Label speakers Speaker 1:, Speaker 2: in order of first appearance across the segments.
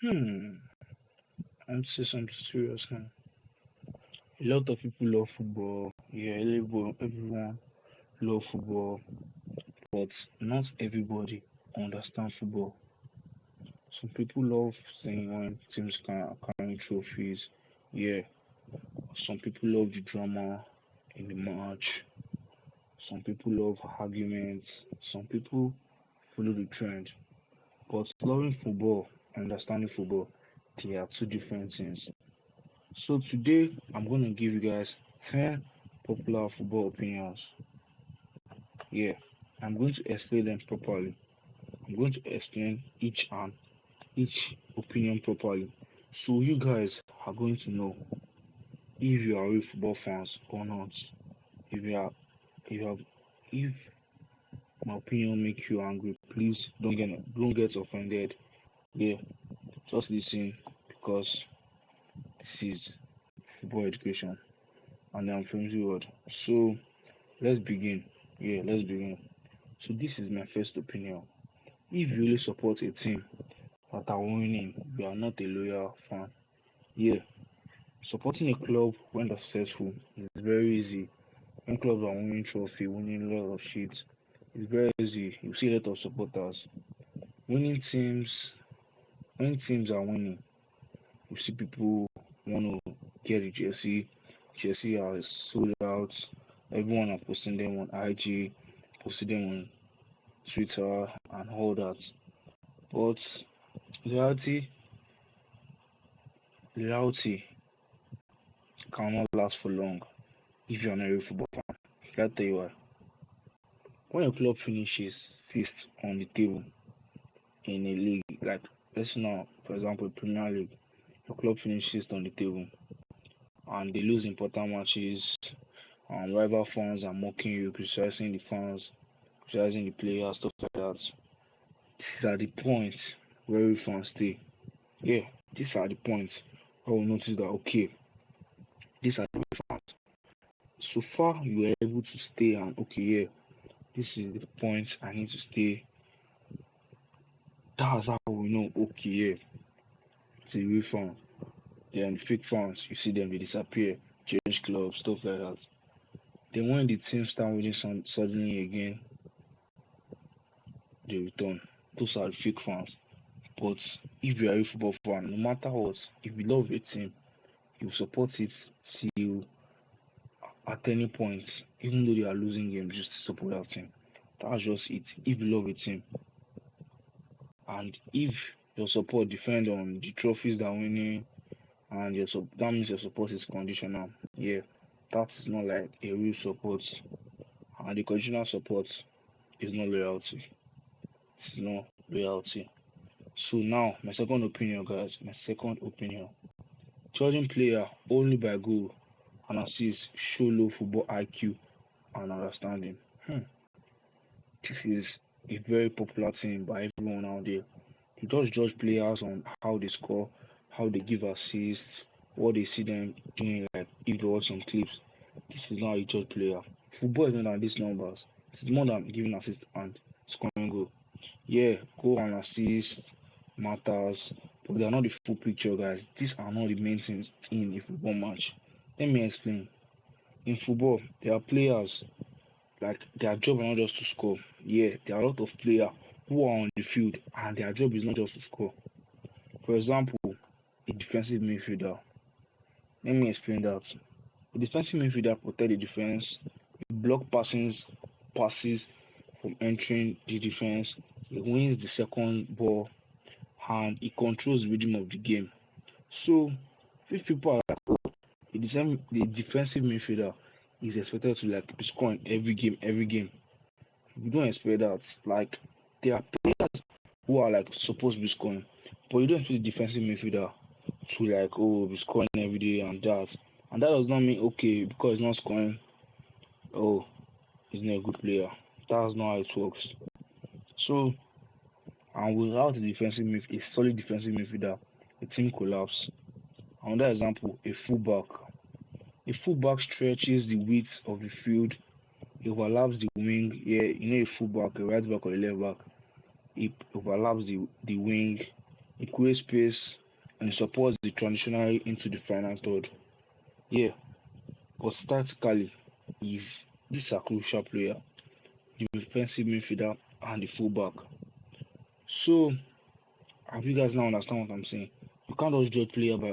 Speaker 1: Hmm, I want to say something serious now. A lot of people love football. Yeah, everyone love football, but not everybody understand football. Some people love seeing when teams can carrying trophies. Yeah, some people love the drama in the match. Some people love arguments. Some people follow the trend. But loving football, understanding football, they are two different things. So today I'm going to give you guys 10 popular football opinions. Yeah, I'm going to explain them properly. I'm going to explain each opinion properly. So you guys are going to know if you are real football fans or not. If you are if you are if my opinion make you angry, please don't get offended. Yeah, just listen because this is football education and I'm Femzywrld. So let's begin. Yeah, let's begin. So this is my first opinion. If you really support a team that are winning, you are not a loyal fan. Yeah, supporting a club when they're successful is very easy. When clubs are winning trophy, winning a lot of shit, it's very easy. You see a lot of supporters. Winning teams, when teams are winning, you see people want to get a jersey. Jersey are sold out. Everyone are posting them on IG, posting them on Twitter and all that. But reality, reality cannot last for long if you're not a real football fan. Let me tell you why. When a club finishes sixth on the table in a league, like let's now, for example, Premier League, your club finishes sixth on the table and they lose important matches, and rival fans are mocking you, criticizing the fans, criticizing the players, stuff like that. This is at the point where real fans stay. Yeah, these are the points where we notice that okay, these are the real fans. So far you were able to stay and okay, yeah, this is the point I need to stay. That's how we know okay, yeah, it's a real fan. Then fake fans, you see them, they disappear, change clubs, stuff like that. Then when the team start winning suddenly again, they return. Those are the fake fans. But if you are a football fan, no matter what, if you love a team, you support it till at any point, even though they are losing games, just to support that team. That's just it. If you love a team, and if your support depend on the trophies they're winning, and that means your support is conditional. Yeah, that is not like a real support, and the conditional support is not loyalty. It's not loyalty. So now, my second opinion, guys. My second opinion. Judging player only by goal and assist show low football IQ and understanding. This is a very popular thing by everyone out there. They just judge players on how they score, how they give assists, what they see them doing. Like if you watch some clips, this is not how you judge player. Football is more than these numbers. It's more than giving assist and scoring goal. Yeah, goal and assist matters, but they are not the full picture, guys. These are not the main things in a football match. Let me explain. In football, there are players like their job is not just to score. Yeah, there are a lot of players who are on the field and their job is not just to score. For example, a defensive midfielder. Let me explain that. A defensive midfielder protect the defense, he block passes from entering the defense, he wins the second ball, and he controls the rhythm of the game. So if people are like, oh, the defensive midfielder is expected to like be scoring every game. You don't expect that. Like there are players who are like supposed to be scoring, but you don't expect the defensive midfielder to like oh be scoring every day and that. And that does not mean okay because he's not scoring, oh he's not a good player. That's not how it works. So and without a solid defensive midfielder, the team collapse. Another example, a fullback. A fullback stretches the width of the field, he overlaps the wing. Yeah, a fullback, a right back or a left back, it overlaps the wing it creates space, and it supports the transitionary into the final third. Yeah, but statically, is this a crucial player, the defensive midfielder and the fullback. So, have you guys now understand what I'm saying? You can't just judge player by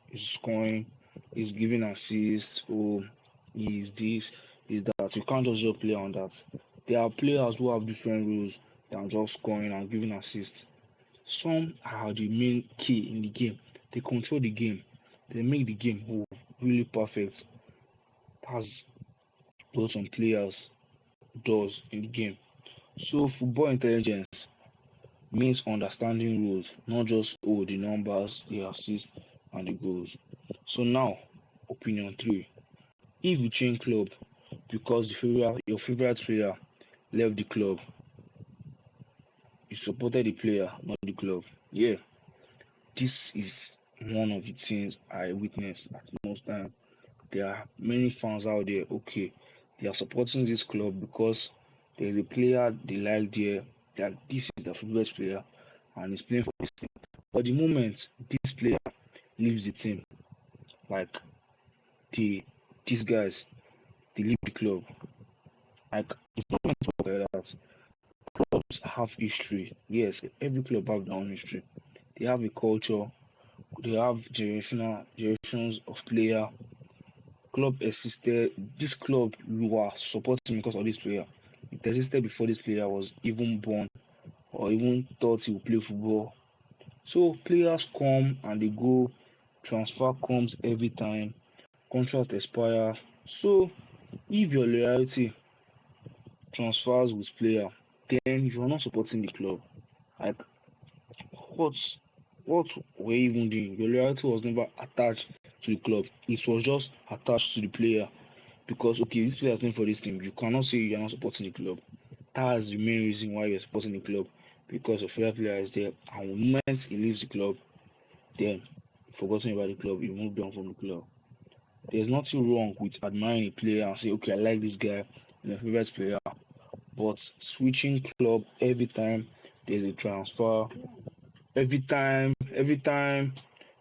Speaker 1: he's scoring, he's giving assists, he's this, he's that. You can't just judge player on that. There are players who have different roles than just scoring and giving assists. Some are the main key in the game. They control the game. They make the game really perfect. That's what some players does in the game. So football intelligence means understanding rules, not just the numbers, the assists, and the goals. So now, opinion three: if you change club because your favorite player left the club, you supported the player, not the club. Yeah, this is one of the things I witness at most time. There are many fans out there. Okay, they are supporting this club because there is a player they like there. That this is the favorite player, and he's playing for this team. But the moment this player leaves the team, like the these guys, they leave the club. Like it's not meant to work like that. Clubs have history. Yes, every club have their own history. They have a culture. They have generations of player. Club existed. This club you are supporting because of this player. It existed before this player was even born or even thought he would play football. So players come and they go. Transfer comes every time. Contract expire. So if your loyalty transfers with player, then you're not supporting the club. Like what what were you even doing? Your loyalty was never attached to the club. It was just attached to the player. Because okay, this player is playing for this team. You cannot say you're not supporting the club. That's the main reason why you're supporting the club. Because your favorite player is there. And the moment he leaves the club, then you've forgotten about the club, you moved on from the club. There's nothing wrong with admiring a player and say, okay, I like this guy and a favorite player. But switching club every time there's a transfer, every time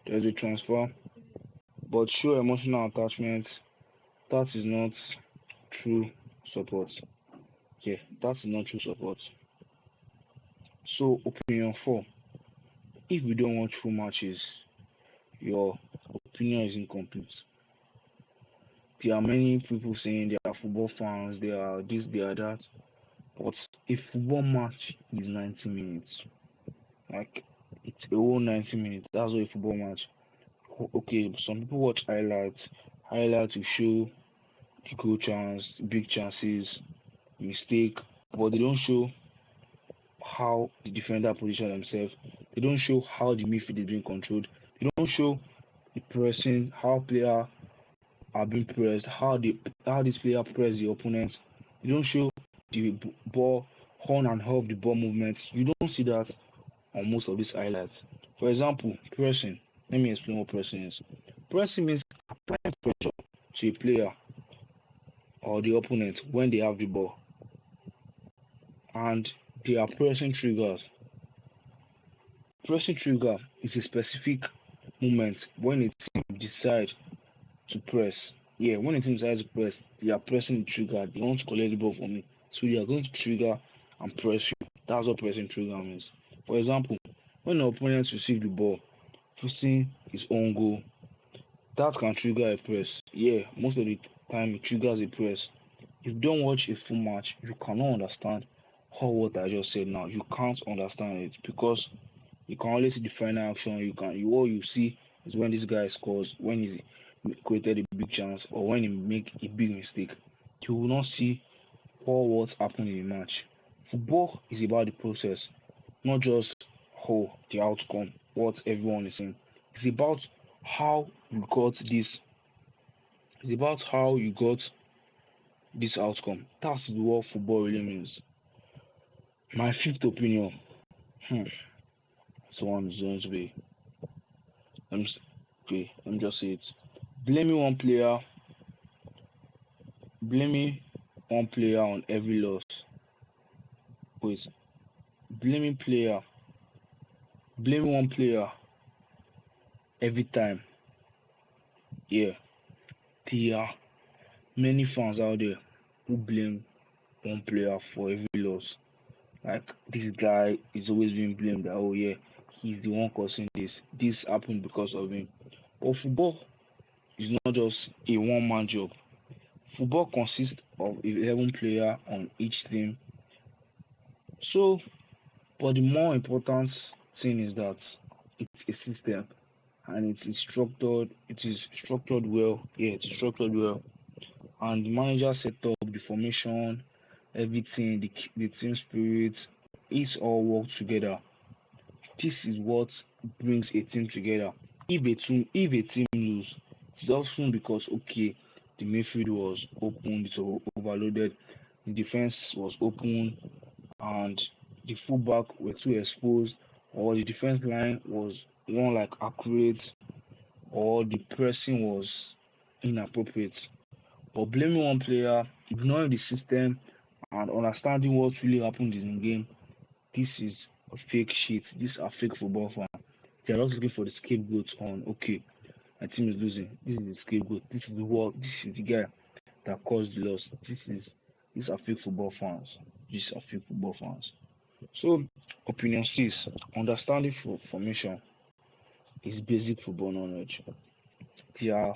Speaker 1: there's a transfer, but show emotional attachment, that is not true support. Yeah, that is not true support. So opinion four: if you don't watch full matches, your opinion is incomplete. There are many people saying they are football fans, they are this, they are that, but a football match is 90 minutes. Like it's a whole 90 minutes. That's what a football match. Okay, some people watch highlights to show the goal chance, big chances, mistake, but they don't show how the defender position themselves. They don't show how the midfield is being controlled. They don't show the pressing, how player are being pressed, how this player press the opponent. They don't show the ball on and off the ball movements. You don't see that on most of these highlights. For example, pressing. Let me explain what pressing is. Pressing means applying pressure to a player or the opponent when they have the ball, and they are pressing triggers. Pressing trigger is a specific moment when a team decide to press. Yeah, when a team decides to press, they are pressing the trigger. They want to collect the ball from me. So they are going to trigger and press you. That's what pressing trigger means. For example, when the opponent receives the ball, facing his own goal, that can trigger a press. Yeah, most of the time it triggers a press. If you don't watch a full match, you cannot understand how what I just said now. You can't understand it because you can only see the final action. All you see is when this guy scores, when he created a big chance, or when he make a big mistake. You will not see all what happened in the match. Football is about the process, not just the outcome, what everyone is saying. It's about how you got this. It's about how you got this outcome. That's what football really means. My fifth opinion. So one is going to be. Let me, okay, let me just say it. Blaming one player, blaming one player on every loss. Wait, blaming player Blame one player every time. Yeah, there are many fans out there who blame one player for every loss. Like this guy is always being blamed that, oh yeah, he's the one causing this. This happened because of him. But football is not just a one-man job. Football consists of 11 players on each team. So, but the more important thing is that it's a system and it is structured well. Yeah, it's structured well. And the manager set up the formation, everything, the team spirit, it's all work together. This is what brings a team together. If a team lose, it's often because okay, the midfield was open, it was overloaded, the defense was open, and the fullback were too exposed, or the defense line was one like accurate, or the pressing was inappropriate. But blaming one player, ignoring the system, and understanding what really happened in the game, this is a fake shit. These are fake football fans. They are just looking for the scapegoats on okay, my team is losing. This is the scapegoat. This is the guy that caused the loss. These are fake football fans. These are fake football fans. So opinion 6. Understanding formation is basic football knowledge. There are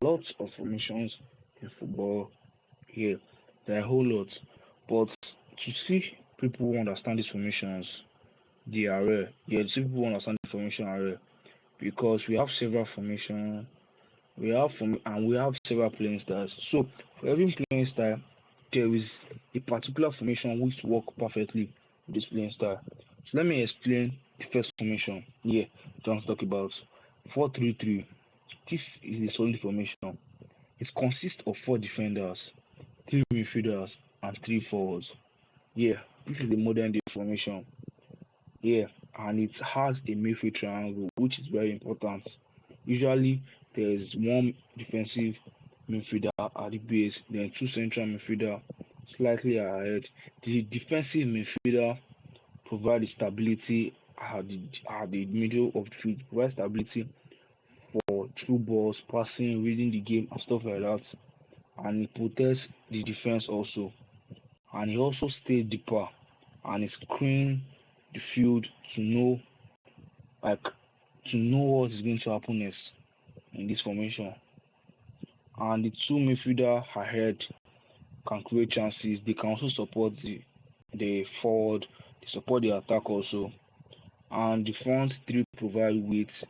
Speaker 1: lots of formations in football here. There are a whole lot. But to see people who understand these formations, they are rare. Yeah, to see people who understand the formation are rare because we have several formations. We have several playing styles. So for every playing style, there is a particular formation which work perfectly with this playing style. So let me explain the first formation. Yeah, John talk about 4-3-3. This is the solid formation. It consists of 4 defenders, 3 midfielders, and 3 forwards. Yeah, this is the modern day formation. Yeah, and it has a midfield triangle, which is very important. Usually, there is one defensive midfielder at the base, then 2 central midfielder slightly ahead. The defensive midfielder provide stability at the middle of the field, provide stability for through balls, passing, reading the game, and stuff like that. And he protects the defense also. And he also stays deeper and he screen the field like to know what is going to happen next in this formation. And the 2 midfielder ahead can create chances. They can also support the forward, they support the attack also. And the front 3 provide weight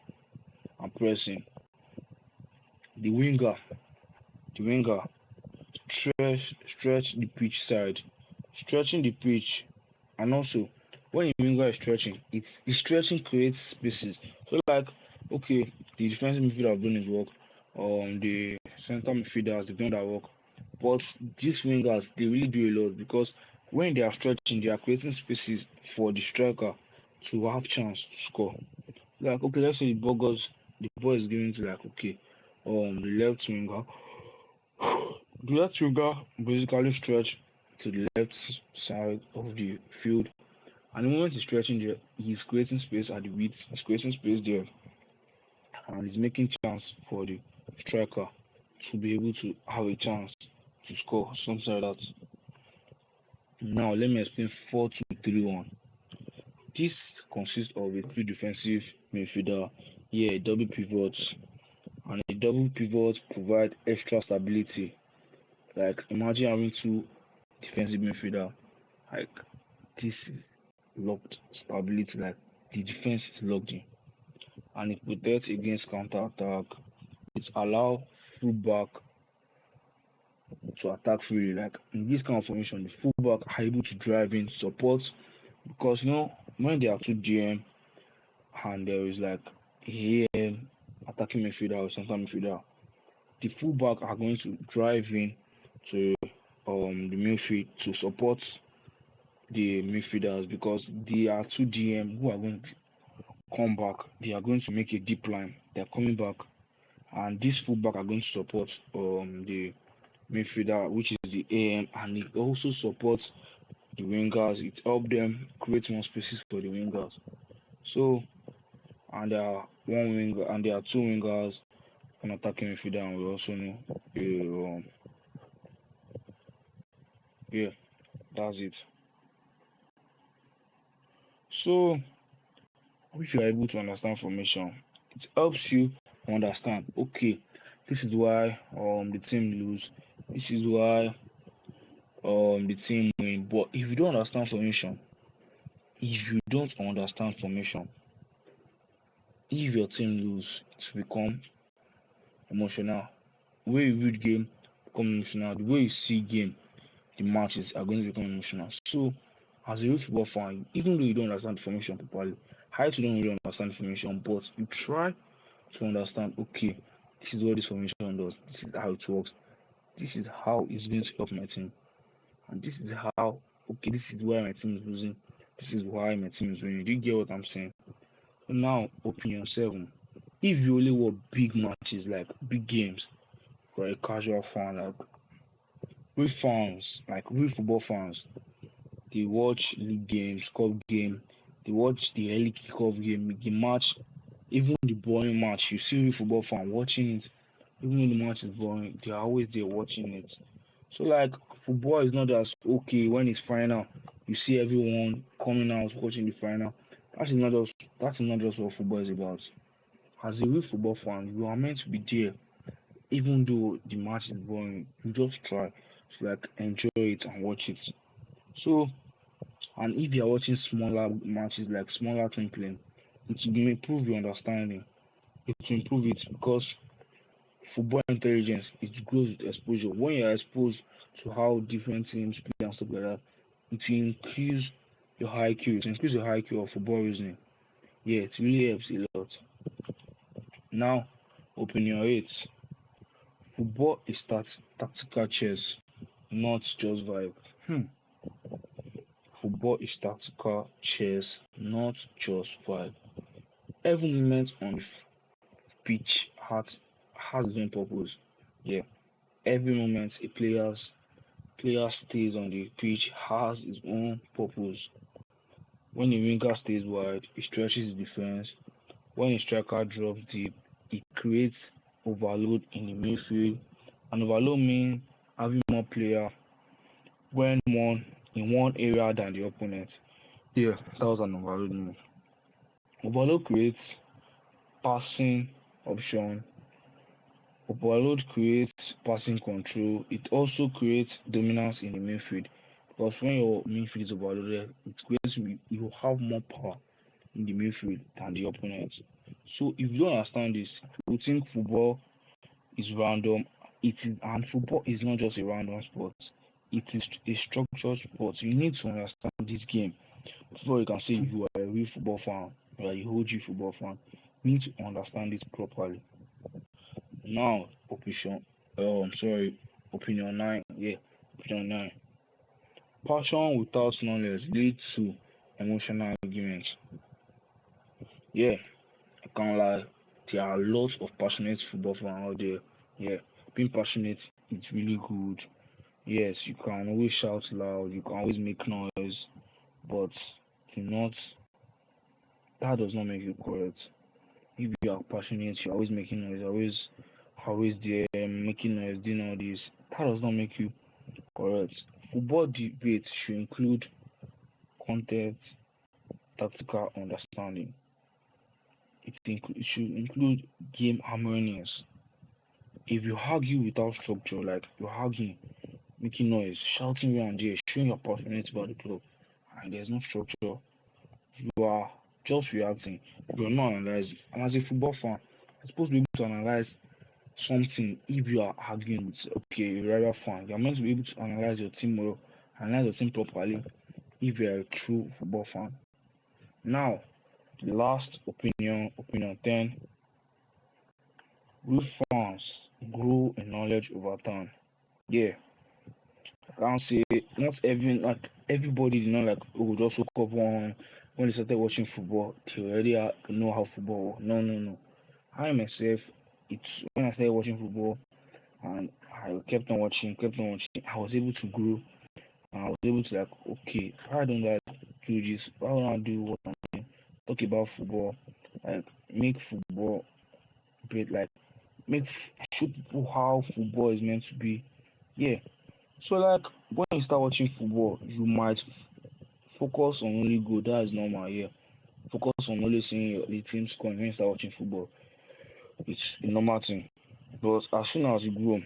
Speaker 1: and pressing. The winger, the winger stretch the pitch side, stretching the pitch, and also when a winger is stretching, the stretching creates spaces. So like okay, the defensive midfielder have done his work, the center midfielders they've done their work, but these wingers they really do a lot because when they are stretching, they are creating spaces for the striker to have chance to score. Like okay, let's say the ball is given to like okay, the left winger. The left winger basically stretch to the left side of the field, and the moment he's stretching there, he's creating space at the width, he's creating space there, and he's making chance for the striker to be able to have a chance to score, something like that. Now, let me explain 4-2-3-1. This consists of a 3 defensive midfielder, yeah, double pivots, and a double pivot provide extra stability. Like, imagine having 2 defensive midfielder, like, this is locked stability, like, the defense is locked in. And it protects against counter attack. It allows fullback to attack freely. Like in this kind of formation, the fullback are able to drive in support because when there are 2 GM and there is like a attacking midfielder or center midfielder, the fullback are going to drive in to the midfield to support the midfielders because there are 2 GM who are going to come back. They are going to make a deep line. They are coming back, and these fullback are going to support the midfielder, which is the AM, and it also supports the wingers. It helps them create more spaces for the wingers. So and there are one winger and there are two wingers, an attacking midfielder, and we also know. Yeah, that's it. So if you are able to understand formation, it helps you understand. Okay, this is why the team lose. This is why the team win. But if you don't understand formation, if you don't understand formation, if your team lose, it will become emotional. The way you read game become emotional. The way you see game, the matches are going to become emotional. So as a real football fan, even though you don't understand the formation properly, I too don't really understand the formation, but you try to understand, okay, this is what this formation does, this is how it works, this is how it's going to help my team, and this is how, okay, this is why my team is losing, this is why my team is winning. Do you get what I'm saying? So now, opinion 7. If you only watch big matches, like big games, for a casual fan, like real fans, like real football fans, they watch league games, cup game, they watch the early kickoff game, the match, even the boring match. You see real football fan watching it, even when the match is boring, they are always there watching it. So like football is not just okay when it's final, you see everyone coming out watching the final. That is not just what football is about. As a real football fan, you are meant to be there, even though the match is boring. You just try to like enjoy it and watch it. So, and if you are watching smaller matches like smaller team playing, it will improve your understanding. It will improve it because football intelligence it grows with exposure. When you are exposed to how different teams play and stuff like that, it will increase your IQ. It will increase your IQ of football reasoning. Yeah, it really helps a lot. Now, opinion 8. Football is tactical chess, not just vibe. Football is tactical chess, not just vibe. Every moment on the pitch has its own purpose. Yeah, every moment a player stays on the pitch has its own purpose. When a winger stays wide, he stretches the defense. When a striker drops deep, it creates overload in the midfield. And overload means having more player when one in one area than the opponent. Yeah, that was an overload move. Overload creates passing option. Overload creates passing control. It also creates dominance in the midfield because when your midfield is overloaded, it creates you have more power in the midfield than the opponent. So if you don't understand this, you think football is random. It is, and football is not just a random sport. It is a structured sport. You need to understand this game before you can say you are a real football fan, you are a OG football fan. You need to understand this properly. Now, opinion 9. Yeah, opinion 9. Passion without knowledge leads to emotional arguments. Yeah, I can't lie. There are lots of passionate football fans out there. Yeah, being passionate is really good. Yes, you can always shout loud, you can always make noise, but do not. That does not make you correct. If you are passionate, you're always making noise, always there making noise, doing all this. That does not make you correct. Football debate should include content, tactical understanding. It should include game harmonious. If you argue without structure, like you're arguing, making noise, shouting around here, showing your passionate about the club, and there's no structure, you are just reacting. You're not analyzing. And as a football fan, you're supposed to be able to analyze something. If you are arguing with okay, a rival fan, you're meant to be able to analyze your team well, analyze your team properly if you're a true football fan. Now, the last opinion 10. Real fans grow in knowledge over time. Yeah, I can't say not everybody did not like just woke up one when they started watching football, they already know how football works. No, no, no. I myself, it's when I started watching football and I kept on watching, I was able to grow and I was able to like, why don't I do this? Why don't I do what I'm doing? Talk about football. Like make football bit like show people how football is meant to be. Yeah. So like when you start watching football, you might focus on only goal. That is normal. Yeah. Focus on only seeing the team scoring when you start watching football. It's a normal thing. But as soon as you grow,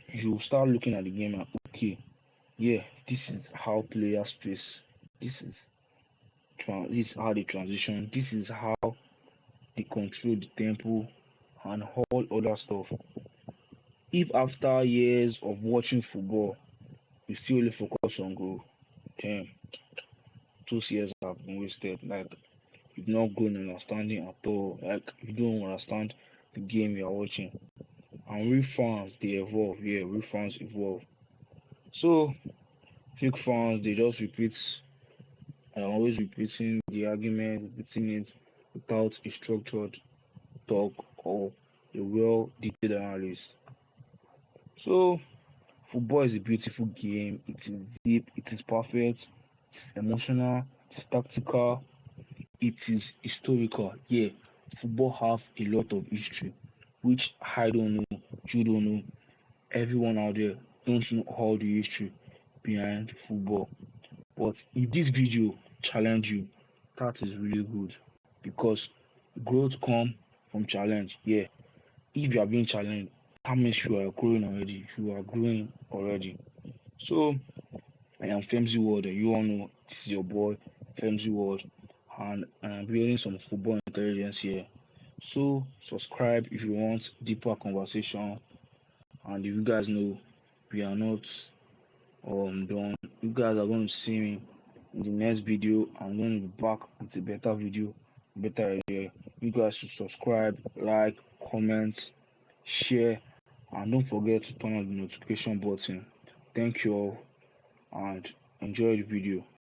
Speaker 1: you start looking at the game and okay, yeah, this is how players pace. This is this is how they transition. This is how they control the tempo and all other stuff. If after years of watching football, you still only focus on goal, damn, 2 years have been wasted. Like you've not grown in understanding at all. Like you don't understand the game you are watching. And real fans they evolve, yeah, real fans evolve. So fake fans they just repeat and always repeating the argument, repeating it without a structured talk or a well detailed analysis. So football is a beautiful game. It is deep, it is perfect, it's emotional, it's tactical, it is historical. Yeah, football have a lot of history, which I don't know, you don't know, everyone out there don't know all the history behind football. But if this video challenge you, that is really good because growth come from challenge. Yeah, if you are being challenged, that means you are growing already. You are growing already. So I am Femzywrld, and you all know this is your boy Femzywrld, and I'm building some football intelligence here. So subscribe if you want deeper conversation, and if you guys know we are not done, you guys are going to see me in the next video. I'm going to be back with a better video, better idea. You guys should subscribe, like, comment, share, and don't forget to turn on the notification button. Thank you all and enjoy the video.